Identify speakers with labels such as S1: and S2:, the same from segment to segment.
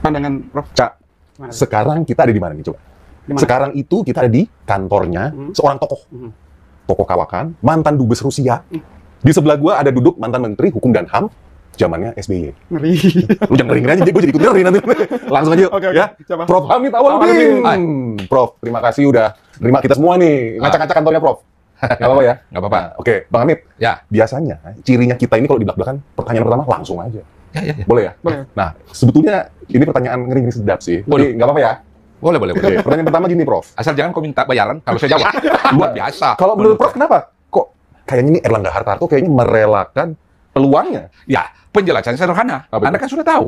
S1: pandangan Prof.
S2: Cak,
S1: Gimana?
S2: sekarang kita ada di mana nih coba?
S1: Di mana?
S2: Sekarang itu kita ada di kantornya seorang tokoh. Tokoh kawakan, mantan dubes Rusia. Di sebelah gua ada duduk mantan menteri hukum dan HAM zamannya SBY.
S1: Ngeri.
S2: Lu jangan ngeri aja, gue jadi ikut ngeri nanti. Langsung aja,
S1: Oke,
S2: ya.
S1: siapa?
S2: Prof. Hamid Awaludin. Prof, terima kasih udah terima kita semua nih. Ngacak-ngacak kantornya Prof. Gak apa-apa ya?
S3: Nggak apa-apa.
S2: Nah, oke, Bang Hamid.
S3: Ya.
S2: Biasanya cirinya kita ini kalau di belak-belakan, pertanyaan pertama langsung aja.
S3: Ya.
S2: Boleh ya?
S1: Boleh.
S2: Nah, sebetulnya ini pertanyaan ngeri-ngeri sedap sih.
S3: Boleh.
S2: Jadi nggak apa-apa ya?
S3: Boleh.
S2: Oke, pertanyaan pertama gini, Prof.
S3: Asal jangan kau minta bayaran kalau saya jawab. Luar biasa.
S2: Kalau menurut Prof, kenapa? Kok kayaknya ini Erlangga Hartarto kayaknya merelakan peluangnya?
S3: Ya, penjelasannya sederhana.
S2: Apa itu?
S3: Anda kan sudah tahu.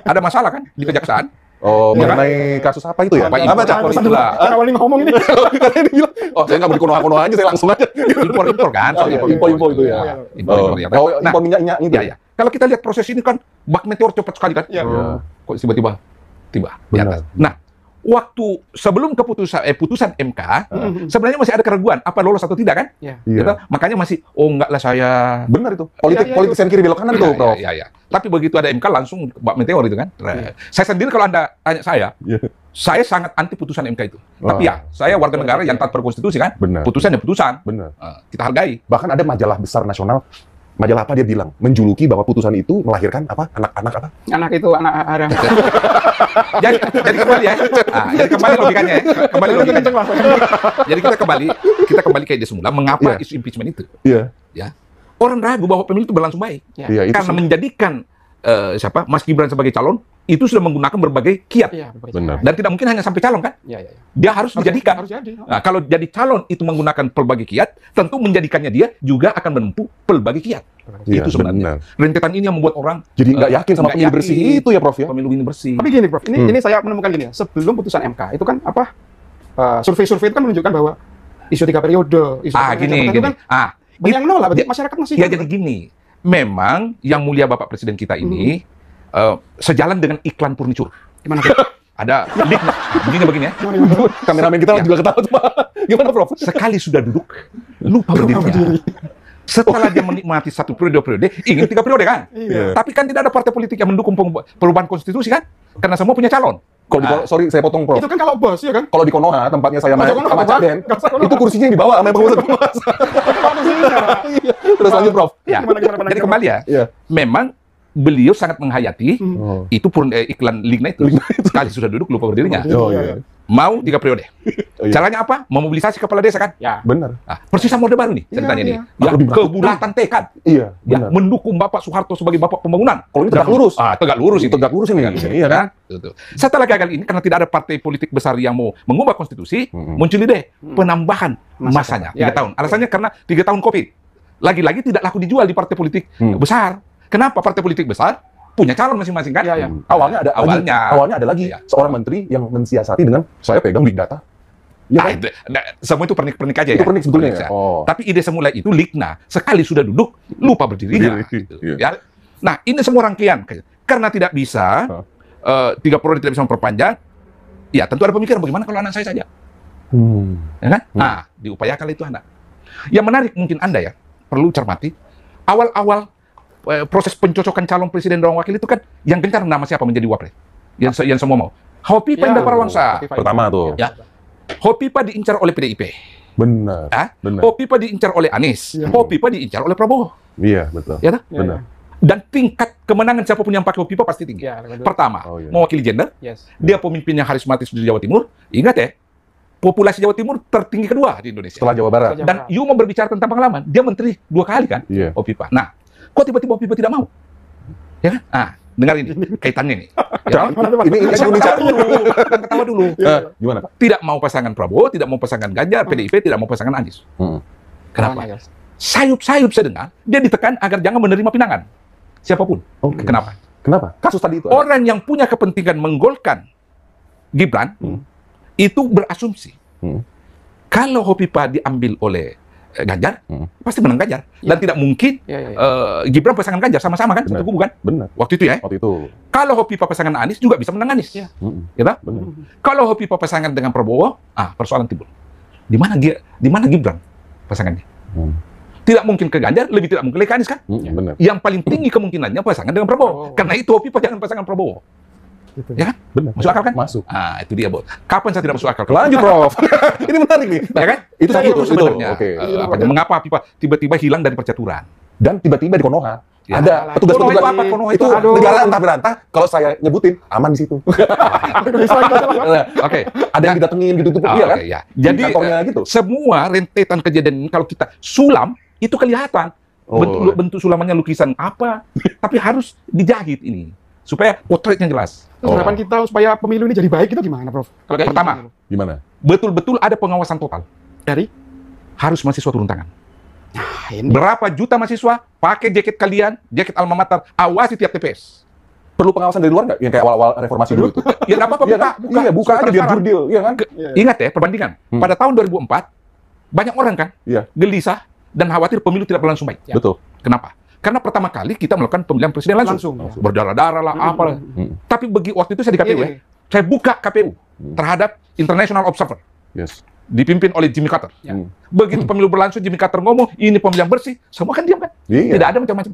S3: Ada masalah kan di kejaksaan?
S2: Oh, mengenai kasus apa itu ya?
S3: Apa
S2: Apa, Cak?
S3: impor itulah.
S1: Awalnya ngomong ini.
S2: Katanya dia bilang, oh saya nggak mau dikonoha aja, saya langsung aja.
S3: Impor kan?
S2: Oh, iya, impor itu ya.
S3: Impor ya.
S2: Oh,
S3: Nah,
S2: impor minyak gitu.
S3: ya. Kalau kita lihat proses ini kan bak meteor cepat sekali kan?
S1: Iya.
S3: Kok tiba-tiba di
S2: Benar.
S3: atas. Nah, waktu sebelum putusan MK, sebenarnya masih ada keraguan apa lolos atau tidak kan?
S1: Iya.
S2: Iya.
S3: Gitu? Makanya masih enggak lah saya.
S2: Benar itu. Politik
S1: Iya,
S2: politik sen kiri belok kanan tuh, Prof.
S3: Ya. Tapi begitu ada MK langsung bak meteor itu kan. Saya sendiri kalau Anda tanya
S2: Iya.
S3: saya sangat anti putusan MK itu.
S2: Wah.
S3: Tapi ya, saya warga negara yang taat berkonstitusi kan.
S2: Benar.
S3: Putusan ya putusan.
S2: Benar.
S3: Kita hargai.
S2: Bahkan ada majalah besar nasional, majalah apa dia bilang, menjuluki bahwa putusan itu melahirkan apa? Anak-anak apa?
S1: Anak itu anak haram.
S3: Jadi kembali ya. Jadi kembali logikanya ya. Kembali logikanya. Jadi kita kembali ke ide semula. Mengapa
S2: Iya.
S3: isu impeachment itu?
S2: Iya.
S3: Ya. Orang ragu bahwa pemilu itu berlangsung baik.
S2: Iya, itu
S3: Karena
S2: sih.
S3: menjadikan Mas Gibran sebagai calon itu sudah menggunakan berbagai kiat.
S1: Iya,
S2: Benar.
S3: Dan tidak mungkin hanya sampai calon kan?
S1: Iya.
S3: Dia harus dijadikan.
S1: Harus jadi.
S3: Nah, kalau jadi calon itu menggunakan pelbagai kiat, tentu menjadikannya dia juga akan menempuh pelbagai kiat.
S2: Iya,
S3: Itu sebenarnya.
S2: benar.
S3: Rentetan ini yang membuat orang
S2: Jadi nggak yakin sama
S3: nggak
S2: pemilu bersih
S3: yakin.
S2: itu ya, Prof ya?
S3: pemilu ini bersih.
S1: Tapi gini, Prof. Ini saya menemukan gini ya. Sebelum putusan MK itu kan apa? Survei-survei itu kan menunjukkan bahwa isu 3 periode, isu
S3: Gini.
S1: itu kan banyak yang nolak, berarti masyarakat masih
S3: Ya jadi gini, memang yang mulia Bapak Presiden kita ini sejalan dengan iklan furniture.
S1: gimana tuh?
S3: Ada link, begini ya.
S2: Kameramen kita
S3: Ya.
S2: juga ketawa tuh, Pak. Gimana, Prof?
S3: Sekali sudah duduk, lupa berdiri. Setelah dia menikmati satu periode, ingin 3 periode kan?
S1: Iya.
S3: Tapi kan tidak ada partai politik yang mendukung perubahan konstitusi kan? Karena semua punya calon.
S2: Kalau di sorry saya potong, Prof.
S1: Itu kan kalau bos ya kan?
S2: Kalau di Konoha tempatnya saya main
S1: Konoha,
S2: sama
S1: Konoha.
S2: Cak Den,
S1: Nggak usah Konoha.
S2: itu kursinya yang dibawa sama yang pengusaha penguasa. Iya. Terus lanjut, Prof.
S3: Ya,
S1: Gimana,
S3: jadi kembali ya.
S2: Iya.
S3: Memang beliau sangat menghayati
S2: Oh.
S3: itu iklan linknya itu. Sekali sudah duduk lupa berdirinya.
S2: Oh, iya.
S3: Mau 3 periode.
S2: Oh, iya.
S3: Caranya apa? Memobilisasi kepala desa kan?
S1: Ya.
S2: Benar.
S3: Nah, persis sama Orde Baru nih ceritanya
S1: Iya,
S3: nih.
S1: iya.
S3: Ya,
S2: Lebih berat.
S3: kebulatan tekad.
S2: Iya,
S3: Ya,
S2: benar.
S3: mendukung Bapak Soeharto sebagai Bapak Pembangunan.
S2: Kalau ini tegak lurus.
S3: Tegak lurus ini.
S2: Tegak lurus ini. Iya kan?
S3: Betul. Setelah gagal ini, karena tidak ada partai politik besar yang mau mengubah konstitusi,
S2: Mm-mm.
S3: muncul ide penambahan masanya 3
S1: Ya,
S3: tahun. Alasannya karena 3 tahun COVID. Lagi-lagi tidak laku dijual di partai politik besar. Kenapa? Partai politik besar punya calon masing-masing kan?
S1: Iya.
S2: Awalnya ada lagi
S3: Iya.
S2: seorang menteri yang mensiasati dengan saya pegang big data. Iya kan?
S3: Semua itu pernik-pernik aja
S2: Itu
S3: ya.
S2: pernik sebetulnya
S3: Pernik
S2: ya?
S3: saja.
S2: Oh.
S3: Tapi ide semula itu Likna. Sekali sudah duduk, lupa berdirinya.
S2: Berdiri,
S3: Gitu,
S2: iya.
S3: ya. Nah, ini semua rangkaian. Karena tidak bisa, 3 periode tidak bisa memperpanjang, ya tentu ada pemikiran bagaimana kalau anak saya saja. Ya kan? Nah, diupayakan itu anak. Yang menarik mungkin Anda ya, perlu cermati, awal-awal proses pencocokan calon presiden dan wakil itu kan, yang gencar nama siapa menjadi wapres? Yang semua mau. Hopipa Indah Parawansa.
S2: Pertama tuh.
S3: Ya. Hopipa diincar oleh PDIP.
S2: Benar.
S3: Ya?
S2: Benar.
S3: Hopipa diincar oleh Anies. Hopipa diincar oleh Prabowo.
S2: Iya, betul.
S3: Ya, tak?
S2: Benar.
S3: Dan tingkat kemenangan siapapun yang pakai Hopipa pasti tinggi.
S1: Ya, betul.
S3: Pertama,
S2: Oh, iya.
S3: mewakili gender,
S1: Yes.
S3: dia pemimpin yang karismatis di Jawa Timur. Ingat ya, populasi Jawa Timur tertinggi kedua di Indonesia.
S2: Setelah Jawa Barat.
S1: Setelah
S3: Dan you mau berbicara tentang pengalaman, dia menteri 2 kali kan,
S2: Iya.
S3: Hopipa. Nah, kok tiba-tiba Hopipa tidak mau? Ya kan? Ah, dengar ini, kaitannya nih. Ya,
S2: Ini
S3: ketawa dulu, jangan ketawa dulu.
S2: Gimana, Pak?
S3: Tidak mau pasangan Prabowo, tidak mau pasangan Ganjar, PDIP, tidak mau pasangan Anies. Kenapa?
S1: Yes.
S3: Sayup-sayup saya dengar, dia ditekan agar jangan menerima pinangan. Siapapun.
S2: Oke.
S3: Kenapa?
S2: Kenapa? Kasus tadi itu.
S3: Orang yang punya kepentingan menggolkan Gibran, itu berasumsi. Kalau Hopipa diambil oleh Ganjar, pasti menang Ganjar. Dan tidak mungkin
S1: Iya.
S3: Gibran pasangan Ganjar, sama-sama kan?
S2: Benar.
S3: Satu kubu kan?
S2: Benar.
S3: Waktu itu ya.
S2: Waktu itu.
S3: Kalau Hopipa pasangan Anies, juga bisa menang Anies.
S1: Iya.
S3: Gitu?
S2: Benar.
S3: Kalau Hopipa pasangan dengan Prabowo, persoalan timbul. Di mana Gibran pasangannya? Tidak mungkin ke Ganjar, lebih tidak mungkin ke Anies kan?
S2: Benar.
S3: Yang paling tinggi kemungkinannya pasangan dengan Prabowo. Karena itu Hopipa jangan pasangan Prabowo.
S1: Gitu.
S3: Ya kan?
S2: Benar.
S3: Masuk akal kan?
S2: Masuk.
S3: Ah, itu dia, Bos. Kapan saya tidak masuk akal?
S2: Lanjut, Prof. Ini menarik nih.
S3: Ya kan?
S2: Itu satu
S3: itu
S2: tuh,
S3: sebenarnya.
S2: Oke.
S3: Mengapa pipa tiba-tiba hilang dari percaturan?
S2: Dan tiba-tiba di Konoha
S3: Ya.
S2: ada
S3: Konoha itu
S2: petugas-petugas
S3: apa? Konoha
S2: itu
S3: itu
S2: negara entah berantah. Kalau saya nyebutin aman di situ.
S3: Oke.
S2: Ada yang didatengin gitu tuh, iya kan?
S3: Oke, ya.
S2: Di
S3: Jadi
S2: kantornya gitu.
S3: semua rentetan kejadian ini kalau kita sulam itu kelihatan.
S2: Oh.
S3: Bentuk sulamannya lukisan apa, tapi harus dijahit ini supaya potretnya jelas.
S1: Terus harapan kita supaya pemilu ini jadi baik itu gimana, Prof? Kalau kayak
S3: Pertama,
S1: gini.
S2: Gimana?
S3: betul-betul ada pengawasan total.
S1: Dari
S3: Harus mahasiswa turun tangan.
S1: ini
S3: Berapa juta mahasiswa pakai jaket kalian, jaket alma mater, awasi tiap TPS.
S2: Perlu pengawasan dari luar nggak? Yang kayak awal-awal reformasi dulu itu.
S3: Ya nggak apa-apa,
S2: Iya kan? Iya, buka aja biar
S3: transparan.
S2: jurdil, iya kan?
S3: Ingat ya, perbandingan. Pada tahun 2004, banyak orang kan
S2: Iya,
S3: gelisah dan khawatir pemilu tidak berlangsung baik.
S1: Ya.
S2: betul.
S3: Kenapa? Karena pertama kali kita melakukan pemilihan presiden langsung.
S1: langsung.
S3: Berdarah-darah lah, apalah. Tapi waktu itu saya di KPU
S1: Iya.
S3: saya buka KPU terhadap International Observer.
S2: Yes.
S3: Dipimpin oleh Jimmy Carter.
S1: Ya.
S3: Begitu pemilu berlangsung, Jimmy Carter ngomong, ini pemilihan bersih, semua kan diam kan?
S2: Iya.
S3: Tidak ada macam-macam.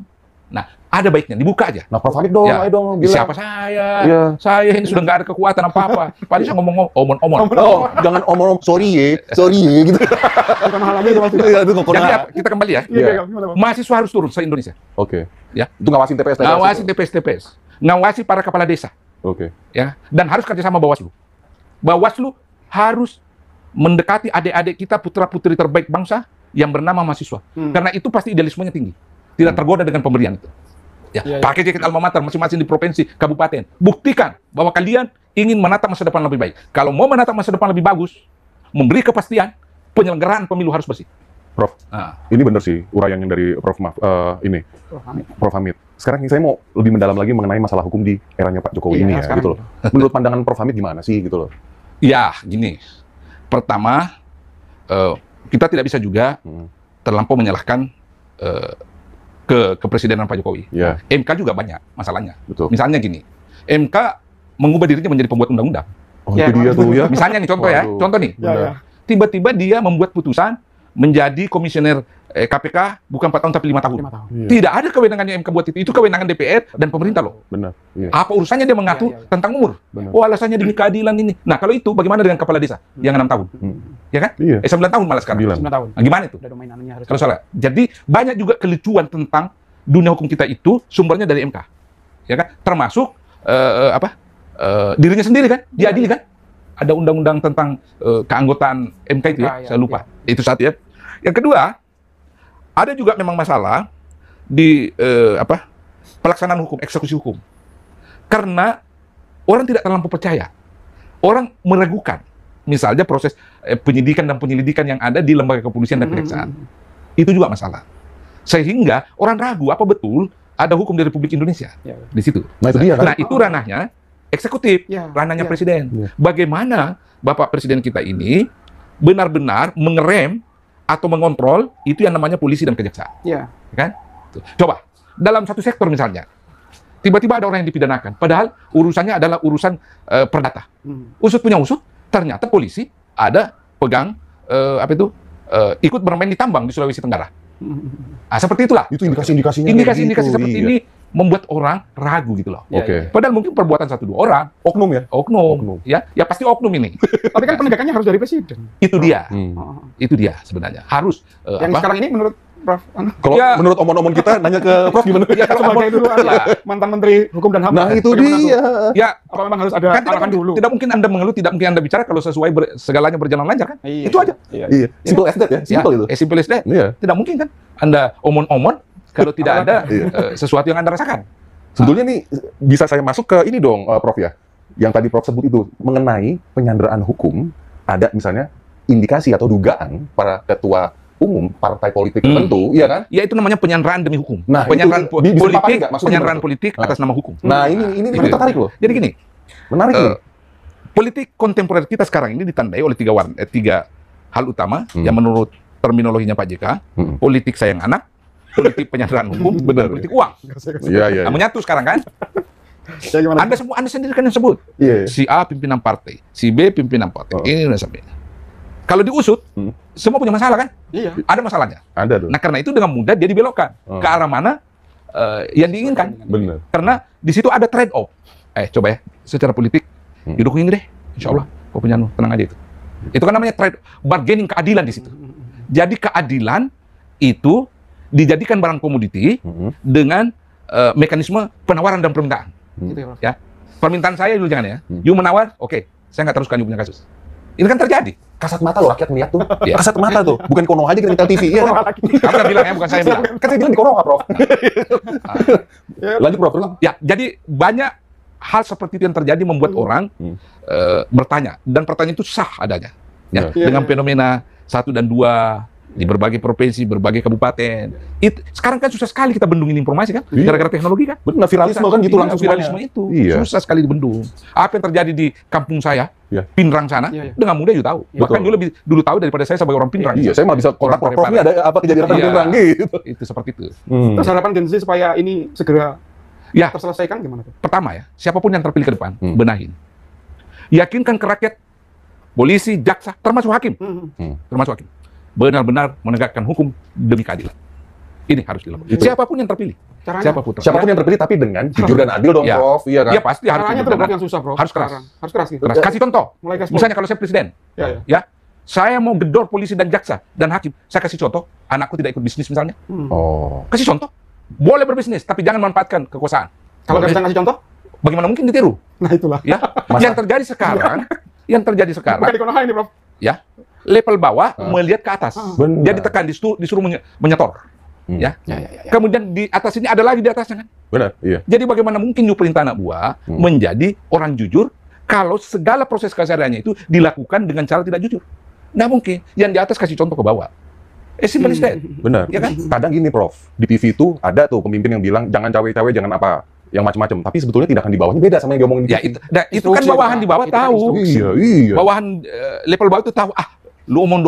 S3: Nah, ada baiknya, dibuka aja.
S2: Nah, Prof Hamid dong,
S3: Ya.
S2: ayo dong, bilang.
S3: Siapa saya?
S2: Iya.
S3: Saya ini sudah nggak ada kekuatan apa-apa. Paling saya ngomong omon-omon.
S2: Oh, jangan omong sorry ya, gitu.
S1: Bukan mahal lagi itu Mas.
S2: Iya, itu kok
S3: Jadi apa? Kita kembali ya.
S1: Iya,
S2: Iya.
S1: gimana, Prof?
S3: Mahasiswa harus turun se-Indonesia.
S2: Oke.
S3: Ya.
S2: Itu ngawasin TPS.
S3: Ngawasi TPS-TPS. Ngawasi para kepala desa.
S2: Oke.
S3: Ya. Dan harus kerjasama Bawaslu. Bawaslu harus mendekati adik-adik kita, putra-putri terbaik bangsa yang bernama mahasiswa. Karena itu pasti idealismenya tinggi. Tidak tergoda dengan pemberian itu. Ya,
S1: Iya, iya.
S3: pakai jaket alma mater masing-masing di provinsi, kabupaten. Buktikan bahwa kalian ingin menatap masa depan lebih baik. Kalau mau menatap masa depan lebih bagus, memberi kepastian, penyelenggaraan pemilu harus bersih.
S2: Prof,
S3: Nah,
S2: ini benar sih urayan yang dari Prof Prof Hamid. Sekarang saya mau lebih mendalam lagi mengenai masalah hukum di eranya Pak Jokowi
S1: Iya,
S2: ini ya,
S1: sekarang.
S2: gitu loh. Menurut pandangan Prof Hamid gimana sih, gitu loh?
S3: ya, gini. Pertama, kita tidak bisa juga terlampau menyalahkan kepresidenan Pak Jokowi.
S2: Ya,
S3: MK juga banyak masalahnya.
S2: betul.
S3: Misalnya gini, MK mengubah dirinya menjadi pembuat undang-undang.
S2: Oh,
S1: Ya,
S2: itu dia tuh ya.
S3: Misalnya nih contoh ya,
S2: Waduh.
S3: contoh nih.
S1: Ya, ya.
S3: Tiba-tiba dia membuat putusan menjadi komisioner KPK bukan 4 tahun tapi 5 tahun.
S1: 5 tahun.
S2: Iya,
S3: Tidak ada kewenangannya MK buat itu. Itu kewenangan DPR dan pemerintah loh.
S2: benar. Iya.
S3: Apa urusannya dia mengatur
S1: Iya, iya.
S3: tentang umur?
S2: Benar.
S3: Oh, alasannya demi keadilan ini. Nah, kalau itu bagaimana dengan kepala desa yang 6 tahun? Ya kan?
S2: Iya.
S3: 9 tahun malah sekarang.
S2: 9.
S1: 9 tahun.
S3: Nah, gimana itu?
S1: Udah domainannya harus.
S3: Kalau salah. Jadi banyak juga kelucuan tentang dunia hukum kita itu sumbernya dari MK. Ya kan? Termasuk dirinya sendiri kan? Diadili kan? Ada undang-undang tentang keanggotaan MK itu ya,
S1: MK, ya,
S3: saya lupa. Itu satu ya. Yang kedua, ada juga memang masalah di pelaksanaan hukum, eksekusi hukum. Karena orang tidak terlalu percaya. Orang meragukan. Misalnya proses penyidikan dan penyelidikan yang ada di lembaga kepolisian dan kejaksaan. Itu juga masalah. Sehingga orang ragu apa betul ada hukum di Republik Indonesia
S1: Ya.
S3: di situ.
S2: Nah, itu dia kan.
S3: Nah, itu ranahnya eksekutif,
S1: Ya,
S3: ranahnya
S1: ya.
S3: presiden.
S2: Ya.
S3: Bagaimana Bapak Presiden kita ini benar-benar mengerem atau mengontrol itu yang namanya polisi dan kejaksaan,
S1: Iya.
S3: ya kan? Tuh. Coba dalam satu sektor misalnya, tiba-tiba ada orang yang dipidanakan, padahal urusannya adalah urusan perdata. Usut punya usut, ternyata polisi ada pegang ikut bermain di tambang di Sulawesi Tenggara. Ah, seperti itulah.
S2: Itu indikasi-indikasinya.
S3: Indikasi-indikasi
S2: gitu,
S3: seperti
S2: iya.
S3: ini membuat orang ragu gitu loh.
S1: Iya,
S2: Oke.
S1: iya.
S3: Padahal mungkin perbuatan 1-2 orang,
S2: Oknum ya?
S3: oknum,
S2: Oknum.
S3: ya pasti oknum ini.
S1: Tapi kan penegakannya harus dari presiden.
S3: Itu dia,
S1: Oh.
S3: itu dia sebenarnya. Harus
S1: Yang sekarang ini menurut Prof.
S2: Kalau
S3: Ya.
S2: menurut omon-omon kita nanya ke Prof gimana?
S3: Ya, kalau
S1: Sebagai dulu
S3: Ya.
S1: mantan Menteri Hukum dan HAM.
S2: Nah, itu
S1: Bagaimana
S2: dia.
S1: tuh?
S3: Ya,
S1: Apa memang harus ada
S3: kan tidak
S1: arahan
S3: mungkin,
S1: dulu?
S3: tidak mungkin Anda mengeluh, tidak mungkin Anda bicara kalau sesuai segalanya berjalan lancar kan?
S1: Iya.
S3: Itu aja.
S1: Iya.
S2: Iya, simple as that ya, simple itu.
S3: Simple as that.
S2: Iya.
S3: Tidak mungkin kan Anda omon-omon kalau tidak ada
S2: Iya.
S3: sesuatu yang Anda rasakan.
S2: Sebetulnya nih bisa saya masuk ke ini dong, Prof ya. Yang tadi Prof sebut itu mengenai penyanderaan hukum, ada misalnya indikasi atau dugaan para ketua umum partai politik tertentu, iya kan?
S3: Ya itu namanya penyanderaan demi hukum.
S2: Nah,
S3: penyanderaan
S2: itu bisa dipaparin
S3: politik,
S2: nggak? Maksudnya
S3: penyanderaan
S2: gimana?
S3: politik atas nama hukum.
S2: Nah, ini
S3: Itu
S2: saya
S3: dia.
S2: tertarik loh.
S3: Jadi gini,
S2: Menarik nih.
S3: politik kontemporer kita sekarang ini ditandai oleh tiga hal utama yang menurut terminologinya Pak JK, politik sayang anak, politik penyanderaan hukum,
S2: Benar.
S3: politik uang.
S2: Iya, iya.
S3: Nah, menyatu sekarang kan?
S1: Ya, gimana?
S3: Anda sendiri kan yang sebut.
S2: Iya.
S3: Si A pimpinan partai, si B pimpinan partai.
S2: Oh.
S3: Ini udah sampai. Kalau diusut, semua punya masalah kan?
S1: Iya.
S3: Ada masalahnya.
S2: Ada tuh.
S3: Nah, karena itu dengan mudah dia dibelokkan ke arah mana yang diinginkan.
S2: Benar.
S3: Karena di situ ada trade off. coba ya, secara politik, didukung ini deh, insya Allah, kau punya tenang aja itu. Itu kan namanya trade bargaining, keadilan di situ. Jadi keadilan itu dijadikan barang komoditi dengan mekanisme penawaran dan permintaan.
S1: Gitu ya, Prof.
S3: Ya, permintaan saya dulu jangan ya. You menawar, oke, saya nggak teruskan you punya kasus. Ini kan terjadi.
S2: Kasat mata loh rakyat melihat tuh.
S3: Iya.
S2: Kasat mata tuh. Bukan Konoha aja kita TV. Iya kan?
S3: Kamu kan bilang ya, bukan saya bilang.
S2: Kan saya bilang di Konoha, Prof. Lanjut, Prof.
S3: Ya, jadi banyak hal seperti itu yang terjadi membuat orang bertanya, dan pertanyaan itu sah adanya. Ya,
S1: Iya.
S3: dengan fenomena 1 dan 2 di berbagai provinsi, berbagai kabupaten. Sekarang kan susah sekali kita bendungin informasi kan,
S2: Iya.
S3: gara-gara teknologi kan.
S2: Benar, viralisme kan gitu langsung
S3: viralisme
S2: semuanya.
S3: itu
S2: Iya.
S3: susah sekali dibendung. Apa yang terjadi di kampung saya,
S2: Iya.
S3: Pinrang sana,
S1: Iya, iya.
S3: dengan mudah you tahu.
S2: Iya.
S3: Bahkan you lebih dulu tahu daripada saya sebagai orang Pinrang.
S2: Iya, saya malah bisa kontak
S3: Orang
S2: Prof. Ini ada apa kejadian
S3: Iya.
S2: Pinrang gitu.
S3: Itu seperti itu.
S1: Terus harapan Gen Z supaya ini segera
S3: Ya,
S1: terselesaikan gimana tuh?
S3: pertama ya, siapapun yang terpilih ke depan, benahin. Yakinkan ke rakyat, polisi, jaksa, termasuk hakim, termasuk hakim, benar-benar menegakkan hukum demi keadilan. Ini harus dilakukan.
S2: Itu.
S3: Siapapun yang terpilih,
S1: Caranya?
S2: Siapapun yang terpilih tapi dengan jujur dan adil dong,
S3: Iya.
S2: Prof. Iya kan?
S3: Iya pasti harus
S1: Caranya
S3: jujur
S1: tuh
S3: dan
S1: Prof
S3: adil.
S1: yang susah, Prof.
S3: Harus keras.
S1: Sekarang. Harus keras gitu.
S3: Keras. Kasih contoh.
S1: Mulai keras.
S3: Misalnya kalau saya presiden,
S1: Ya, ya.
S3: ya, saya mau gedor polisi dan jaksa dan hakim, saya kasih contoh, anakku tidak ikut bisnis misalnya,
S2: Oh.
S3: kasih contoh, boleh berbisnis, tapi jangan manfaatkan kekuasaan.
S1: Kalau nggak bisa ngasih contoh,
S3: Bagaimana mungkin ditiru?
S1: nah itulah.
S3: Ya, yang terjadi sekarang,
S1: Bukan di Konoha ini, Prof.
S3: ya, level bawah melihat ke atas.
S2: Benar.
S3: Dia ditekan, disuruh menyetor. Ya. Kemudian di atas ini ada lagi di atasnya kan.
S2: Benar, iya.
S3: Jadi bagaimana mungkin you perintah anak buah menjadi orang jujur kalau segala proses kesehariannya itu dilakukan dengan cara tidak jujur? Nggak mungkin. Yang di atas kasih contoh ke bawah. Simple as that.
S2: Benar.
S3: Ya kan?
S2: Kadang gini, Prof. Di TV itu ada tuh pemimpin yang bilang jangan cawe-cawe, jangan apa, yang macam-macam. Tapi sebetulnya tindakan di bawahnya beda sama yang diomongin di
S3: Ya
S2: TV.
S3: itu, nah, itu kan
S1: Instruksi,
S3: bawahan di bawah
S1: itu kan
S3: tahu.
S1: instruksi.
S2: Iya.
S3: Bawahan level bawah itu tahu. Lu omong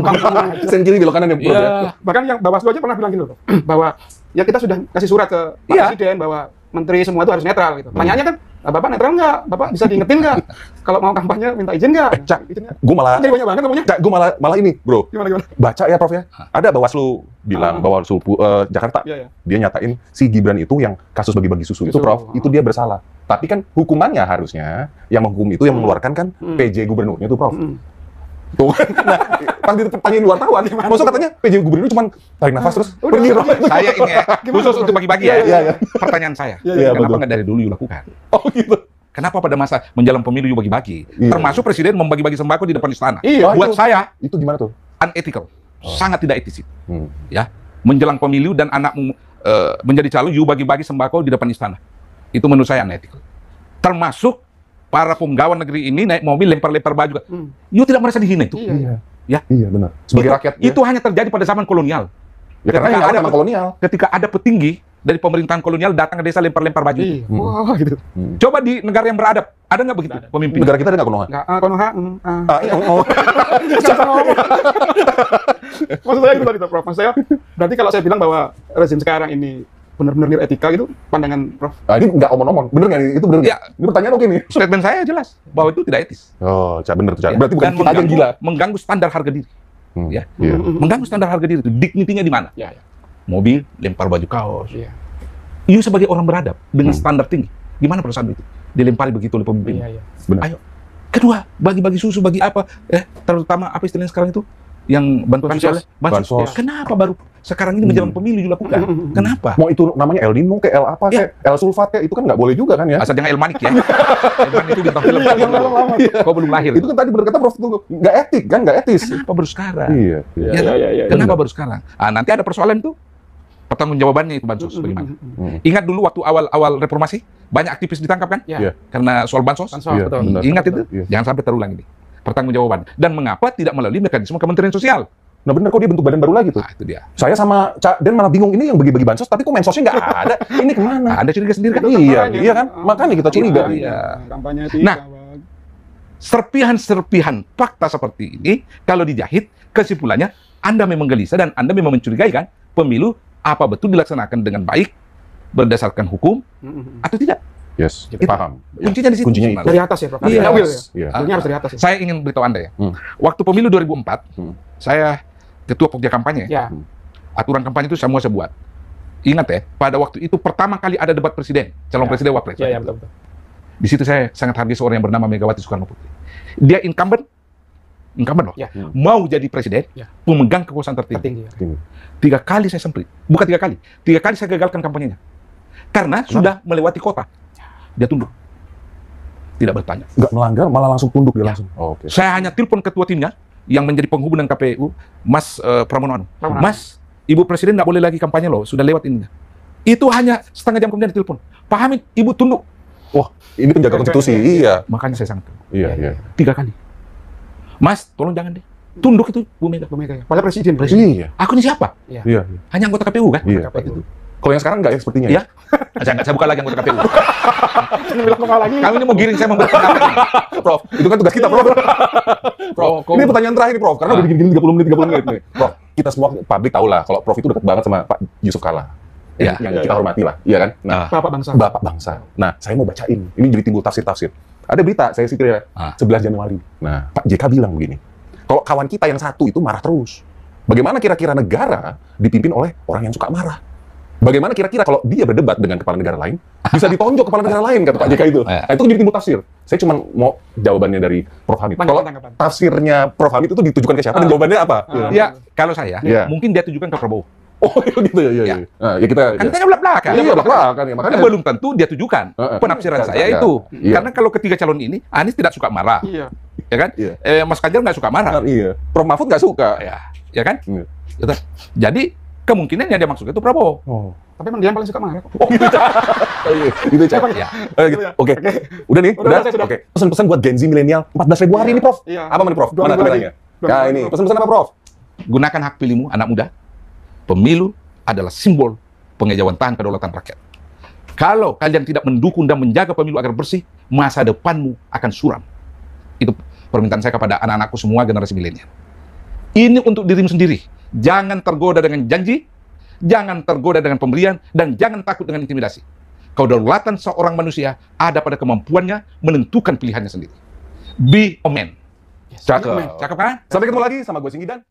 S3: kamu.
S2: Sen kiri belok kanan ya, Prof.
S3: Iya.
S2: ya?
S1: Bahkan yang Bawaslu aja pernah bilang gitu, Prof. Bahwa ya kita sudah kasih surat ke Pak
S3: Iya.
S1: Presiden bahwa menteri semua itu harus netral gitu. Pertanyaannya kan, Bapak netral nggak? Bapak bisa diingetin nggak? Kalau mau kampanye minta izin nggak?
S2: Cak,
S1: Izinnya.
S2: gue malah
S1: Jadi banyak banget ngomongnya.
S2: Cak, gue malah ini, Bro.
S1: Gimana?
S2: Baca ya, Prof ya. Ada Bawaslu bilang, Bawaslu Jakarta.
S1: Iya, iya.
S2: Dia nyatain si Gibran itu yang kasus bagi-bagi susu itu,
S1: Susu.
S2: Prof, itu dia bersalah. Tapi kan hukumannya harusnya yang menghukum itu yang mengeluarkan kan PJ gubernurnya itu, Prof. Tuh. Nah, pas ditanyain wartawan, maksud katanya PJ gubernur cuma tarik nafas terus pergi, Prof.
S3: Saya ini ya, khusus untuk bagi-bagi ya.
S2: Iya.
S3: Pertanyaan saya,
S2: Iya,
S3: kenapa
S2: betul.
S3: nggak dari dulu you lakukan?
S2: Oh gitu.
S3: Kenapa pada masa menjelang pemilu you bagi-bagi?
S2: Iya.
S3: Termasuk presiden membagi-bagi sembako di depan istana.
S1: Iya,
S3: Buat
S2: itu.
S3: saya,
S2: Itu gimana tuh?
S3: unethical. Sangat tidak etis itu.
S2: Hmm.
S3: Ya, menjelang pemilu dan anakmu menjadi calon, you bagi-bagi sembako di depan istana. Itu menurut saya unethical. Termasuk para penggawa negeri ini naik mobil lempar-lempar baju. You tidak merasa dihina itu.
S1: Iya.
S3: Ya.
S2: Iya benar. Sebagai rakyat.
S3: Itu hanya terjadi pada zaman kolonial.
S2: ya, karena yang ada kolonial.
S3: Ketika ada petinggi dari pemerintahan kolonial datang ke desa lempar-lempar baju.
S1: Iya. Wah, gitu.
S3: Coba di negara yang beradab, ada nggak begitu pemimpin?
S2: Negara kita ada nggak Konoha?
S1: Nggak, Konoha.
S2: Oh.
S1: Jangan ngomong. Maksud saya gitu tadi, Prof. Maksud saya, berarti kalau saya bilang bahwa rezim sekarang ini benar-benar nilai etika gitu, pandangan Prof.
S2: Nah, ini nggak omong-omong. Bener nggak nih? Itu bener nggak?
S3: Ya.
S2: Ini pertanyaan oke nih.
S3: Statement saya jelas bahwa itu tidak etis.
S2: Oh, Cak, bener tuh, Cak.
S3: Ya.
S2: Berarti bukan
S3: Dan
S2: kita aja yang gila.
S3: mengganggu standar harga diri. Ya.
S2: Iya.
S3: Mengganggu standar harga diri itu. Dignity-nya di mana?
S1: Ya, ya.
S3: Mobil, lempar baju kaos.
S1: Iya.
S3: You sebagai orang beradab dengan standar tinggi, gimana perasaan itu? Dilempari begitu oleh pemimpin.
S1: Iya, iya.
S2: Benar.
S3: Ayo. Kedua, bagi-bagi susu, bagi apa? Terutama apa istilahnya sekarang itu? Yang bantuan
S1: Bansos.
S3: sosial.
S2: Bansos.
S3: Kenapa baru sekarang ini menjelang pemilu dilakukan? Kenapa?
S2: Mau itu namanya El Nino kayak El apa kayak El Sulfat kayak itu kan nggak boleh juga kan ya?
S3: Asal jangan El Manik ya. El Manik itu bintang film. Kau belum lahir.
S2: Itu kan tadi bener kata Prof itu nggak etik kan, nggak etis.
S3: Kenapa baru sekarang?
S2: Iya.
S3: Ya,
S1: Iya.
S3: Kenapa baru sekarang? Nanti ada persoalan tuh. Pertanggungjawabannya itu bansos bagaimana? Ingat dulu waktu awal reformasi banyak aktivis ditangkap kan?
S1: Iya.
S3: Karena soal bansos.
S1: Bansos,
S2: Iya,
S1: betul.
S2: benar.
S3: Ingat itu?
S2: Iya.
S3: Jangan sampai terulang ini. Pertanggungjawaban. Dan mengapa tidak melalui mekanisme Kementerian Sosial?
S2: Nah bener kok dia bentuk badan baru lagi tuh.
S3: Nah, itu dia.
S2: Saya sama Cak Den malah bingung ini yang bagi-bagi bansos tapi kok mensosnya nggak ada. Ini kemana?
S3: Ada curiga sendiri kan?
S2: Iya kan? Makanya kita curiga.
S3: Iya.
S1: Kampanye
S3: Nah, serpihan-serpihan fakta seperti ini kalau dijahit kesimpulannya Anda memang gelisah dan Anda memang mencurigai kan pemilu apa betul dilaksanakan dengan baik berdasarkan hukum atau tidak.
S2: Yes,
S3: Itu.
S2: paham.
S3: Kuncinya di situ.
S2: Kuncinya
S3: sebenarnya.
S1: dari atas ya, Prof.
S3: Iya.
S1: Ada will ya.
S2: Iya.
S1: Willnya harus dari atas ya.
S3: Saya ingin beritahu Anda ya.
S2: Hmm.
S3: Waktu pemilu 2004, saya ketua Pokja kampanye.
S1: Ya.
S3: Aturan kampanye itu semua saya buat. Ingat ya, pada waktu itu pertama kali ada debat presiden, calon
S1: Ya.
S3: presiden wapres.
S1: Iya, betul.
S3: Di situ saya sangat hargai seorang yang bernama Megawati Soekarno Putri. Dia incumbent loh.
S1: Ya.
S3: Mau jadi presiden,
S1: Ya.
S3: pemegang kekuasaan tertinggi.
S1: Tertinggi. Ya.
S3: 3 kali saya semprit. Bukan 3 kali. 3 kali saya gagalkan kampanyenya. Karena sudah melewati kota. Dia tunduk. Tidak bertanya.
S2: Nggak melanggar, malah langsung tunduk dia langsung. Oh, oke.
S3: Saya hanya telepon ketua timnya yang menjadi penghubung dengan KPU, Mas Pramono.
S1: Pramono.
S3: Mas, Ibu Presiden nggak boleh lagi kampanye loh, sudah lewat ininya. Itu hanya setengah jam kemudian ditelepon. Pak Hamid, Ibu tunduk.
S2: Wah, ini penjaga konstitusi. Iya.
S3: Makanya saya sangat tunduk.
S2: Iya.
S3: 3 kali. Mas, tolong jangan deh. Tunduk itu Bu Mega.
S1: Bu Mega ya. Padahal presiden.
S2: Iya.
S3: Aku ini siapa?
S2: Iya.
S3: Hanya anggota KPU kan?
S2: Iya.
S3: Waktu itu.
S2: Kalau yang sekarang nggak ya sepertinya
S3: Iya. Saya buka lagi anggota KPU.
S1: Ini bilang kok lagi.
S3: Kami ini mau giring saya membuat pendapat ini.
S2: Prof, itu kan tugas kita, Prof. Prof, ini pertanyaan terakhir nih, Prof. Karena udah gini-gini 30 menit nih. Prof, kita semua publik tahu lah kalau Prof itu dekat banget sama Pak Yusuf Kalla.
S3: Iya.
S2: Yang kita hormati lah, iya kan? Nah,
S1: Bapak bangsa.
S2: Bapak bangsa. Nah, saya mau bacain. Ini jadi timbul tafsir-tafsir. Ada berita, saya sih kira 11 Januari. Nah, Pak JK bilang begini. Kalau kawan kita yang satu itu marah terus. Bagaimana kira-kira negara dipimpin oleh orang yang suka marah? Bagaimana kira-kira kalau dia berdebat dengan kepala negara lain, bisa ditonjok kepala negara lain, kata Pak JK itu. Nah, itu jadi timbul tafsir. Saya cuma mau jawabannya dari Prof Hamid. Kalau
S1: Tanggapan.
S2: tafsirnya Prof Hamid itu ditujukan ke siapa dan jawabannya apa?
S3: Ya, kalau saya,
S2: Iya.
S3: mungkin dia tujukan ke Prabowo.
S2: Oh, gitu ya.
S3: Iya.
S2: Nah, ya kita
S3: Kan saya belak-belakan.
S2: Iya, belak-belakan ya.
S3: Makanya
S2: Makanya
S3: belum tentu dia tujukan. Penafsiran saya
S2: Iya.
S3: itu.
S2: Iya.
S3: Karena kalau ketiga calon ini, Anies tidak suka marah.
S1: Iya.
S3: Ya kan?
S2: Iya.
S3: Mas Ganjar nggak suka marah.
S2: iya. Prof Mahfud nggak suka.
S3: Ya kan?
S2: Iya.
S3: Gitu. Jadi, kemungkinan yang dia maksud itu Prabowo.
S2: Oh.
S1: Tapi emang dia yang paling suka marah kok.
S2: Oh, gitu. Itu Cak.
S3: Ya.
S2: Gitu. Oke. Udah nih,
S1: Udah, saya sudah.
S2: Oke. Pesan-pesan buat Gen Z milenial 14 Februari ini, Prof.
S1: Iya.
S2: Apa nih, Prof?
S1: 2
S2: Mana
S1: minggu lagi.
S2: tulisannya? Nah, ini. Pesan-pesan apa, Prof?
S3: Gunakan hak pilihmu, anak muda. Pemilu adalah simbol pengejauhan kedaulatan rakyat. Kalau kalian tidak mendukung dan menjaga pemilu agar bersih, masa depanmu akan suram. Itu permintaan saya kepada anak-anakku semua generasi milenial. Ini untuk dirimu sendiri. Jangan tergoda dengan janji, jangan tergoda dengan pemberian, dan jangan takut dengan intimidasi. Kedaulatan seorang manusia ada pada kemampuannya menentukan pilihannya sendiri. Be a man.
S1: Yes.
S3: Cakep kan?
S2: Sampai ketemu lagi sama gue Singgi dan